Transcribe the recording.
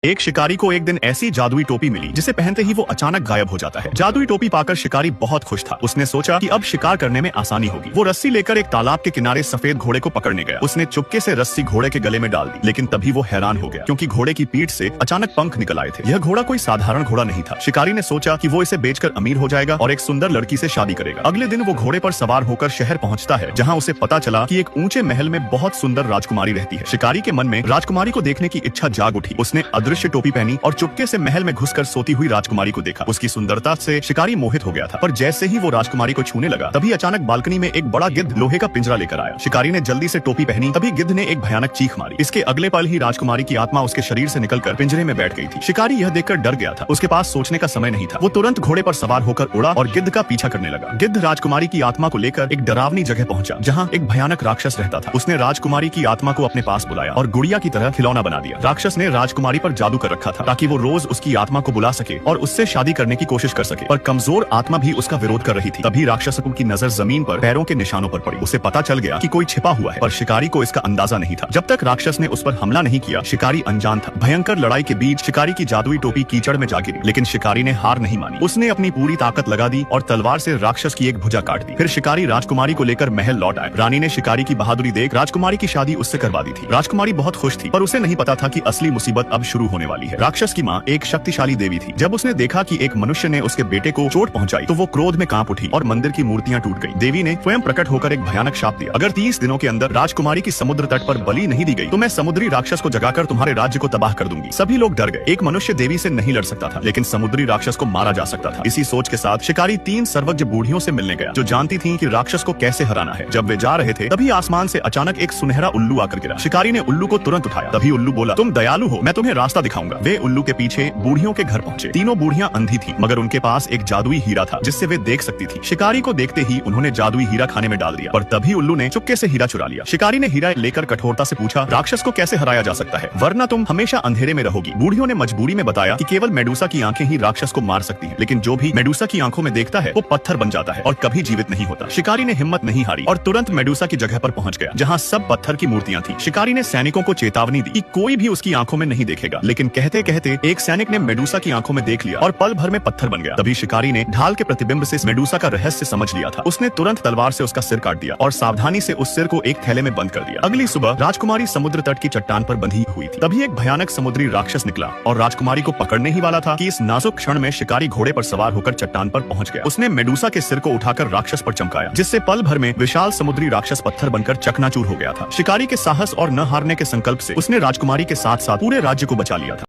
एक शिकारी को एक दिन ऐसी जादुई टोपी मिली जिसे पहनते ही वो अचानक गायब हो जाता है। जादुई टोपी पाकर शिकारी बहुत खुश था। उसने सोचा कि अब शिकार करने में आसानी होगी। वो रस्सी लेकर एक तालाब के किनारे सफेद घोड़े को पकड़ने गया। उसने चुपके से रस्सी घोड़े के गले में डाल दी, लेकिन तभी वो हैरान हो गया क्योंकि घोड़े की पीठ से अचानक पंख निकल आए थे। यह घोड़ा कोई साधारण घोड़ा नहीं था। शिकारी ने सोचा कि वो इसे बेचकर अमीर हो जाएगा और एक सुंदर लड़की से शादी करेगा। अगले दिन वो घोड़े पर सवार होकर शहर पहुंचता है, जहां उसे पता चला कि एक ऊंचे महल में बहुत सुंदर राजकुमारी रहती है। शिकारी के मन में राजकुमारी को देखने की इच्छा जाग उठी। उसने अदृश्य टोपी पहनी और चुपके से महल में घुसकर सोती हुई राजकुमारी को देखा। उसकी सुंदरता से शिकारी मोहित हो गया था, पर जैसे ही वो राजकुमारी को छूने लगा, तभी अचानक बालकनी में एक बड़ा गिद्ध लोहे का पिंजरा लेकर आया। शिकारी ने जल्दी से टोपी पहनी, तभी गिद्ध ने एक भयानक चीख मारी। इसके अगले पल ही राजकुमारी की आत्मा उसके शरीर से निकलकर पिंजरे में बैठ गई थी। शिकारी यह देखकर डर गया था। उसके पास सोचने का समय नहीं था। वो तुरंत घोड़े पर सवार होकर उड़ा और गिद्ध का पीछा करने लगा। गिद्ध राजकुमारी की आत्मा को लेकर एक डरावनी जगह पहुंचा, जहां एक भयानक राक्षस रहता था। उसने राजकुमारी की आत्मा को अपने पास बुलाया और गुड़िया की तरह खिलौना बना दिया। राक्षस ने राजकुमारी पर जादू कर रखा था ताकि वो रोज उसकी आत्मा को बुला सके और उससे शादी करने की कोशिश कर सके, पर कमजोर आत्मा भी उसका विरोध कर रही थी। तभी राक्षस की नजर जमीन पर पैरों के निशानों पर पड़ी। उसे पता चल गया कि कोई छिपा हुआ है, पर शिकारी को इसका अंदाजा नहीं था। जब तक राक्षस ने उस पर हमला नहीं किया, शिकारी अनजान था। भयंकर लड़ाई के बीच शिकारी की जादुई टोपी कीचड़ में जा गिरी, लेकिन शिकारी ने हार नहीं मानी। उसने अपनी पूरी ताकत लगा दी और तलवार से राक्षस की एक भुजा काट दी। फिर शिकारी राजकुमारी को लेकर महल लौट आए। रानी ने शिकारी की बहादुरी देख राजकुमारी की शादी उससे करवा दी थी। राजकुमारी बहुत खुश थी, पर उसे नहीं पता था कि असली मुसीबत अब शुरू होने वाली है। राक्षस की माँ एक शक्तिशाली देवी थी। जब उसने देखा कि एक मनुष्य ने उसके बेटे को चोट पहुंचाई, तो वो क्रोध में कांप उठी और मंदिर की मूर्तियां टूट गईं। देवी ने स्वयं प्रकट होकर एक भयानक शाप दिया, अगर 30 दिनों के अंदर राजकुमारी की समुद्र तट पर बलि नहीं दी गई, तो मैं समुद्री राक्षस को जगाकर तुम्हारे राज्य को तबाह कर दूंगी। सभी लोग डर गए। एक मनुष्य देवी से नहीं लड़ सकता था, लेकिन समुद्री राक्षस को मारा जा सकता था। इसी सोच के साथ शिकारी 3 सर्वज्ञ बूढ़ियों से मिलने गया, जो जानती थीं कि राक्षस को कैसे हराना है। जब वे जा रहे थे, तभी आसमान से अचानक एक सुनहरा उल्लू आकर गिरा। शिकारी ने उल्लू को तुरंत उठाया। तभी उल्लू बोला, तुम दयालु हो, मैं तुम्हें रास्ता दिखाऊंगा। वे उल्लू के पीछे बूढ़ियों के घर पहुंचे। तीनों बूढ़ियां अंधी थी, मगर उनके पास एक जादुई हीरा था जिससे वे देख सकती थी। शिकारी को देखते ही उन्होंने जादुई हीरा खाने में डाल दिया, पर तभी उल्लू ने चुपके से हीरा चुरा लिया। शिकारी ने हीरा लेकर कठोरता से पूछा, राक्षस को कैसे हराया जा सकता है, वरना तुम हमेशा अंधेरे में रहोगी। बूढ़ियों ने मजबूरी में बताया कि केवल मेडूसा की आंखें ही राक्षस को मार सकती हैं, लेकिन जो भी मेडूसा की आंखों में देखता है वो पत्थर बन जाता है और कभी जीवित नहीं होता। शिकारी ने हिम्मत नहीं हारी और तुरंत मेडूसा की जगह पर पहुंच गया, जहां सब पत्थर की मूर्तियां थी। शिकारी ने सैनिकों को चेतावनी दी कि कोई भी उसकी आंखों में नहीं देखेगा, लेकिन कहते कहते एक सैनिक ने मेडूसा की आंखों में देख लिया और पल भर में पत्थर बन गया। तभी शिकारी ने ढाल के प्रतिबिंब से मेडूसा का रहस्य समझ लिया था। उसने तुरंत तलवार से उसका सिर काट दिया और सावधानी से उस सिर को एक थैले में बंद कर दिया। अगली सुबह राजकुमारी समुद्र तट की चट्टान पर बंधी हुई थी। तभी एक भयानक समुद्री राक्षस निकला और राजकुमारी को पकड़ने ही वाला था कि इस नाजुक क्षण में शिकारी घोड़े पर सवार होकर चट्टान पर पहुंच गया। उसने मेडूसा के सिर को उठाकर राक्षस पर चमकाया, जिससे पल भर में विशाल समुद्री राक्षस पत्थर बनकर चकनाचूर हो गया था। शिकारी के साहस और न हारने के संकल्प से उसने राजकुमारी के साथ साथ पूरे राज्य को बचा लिया था।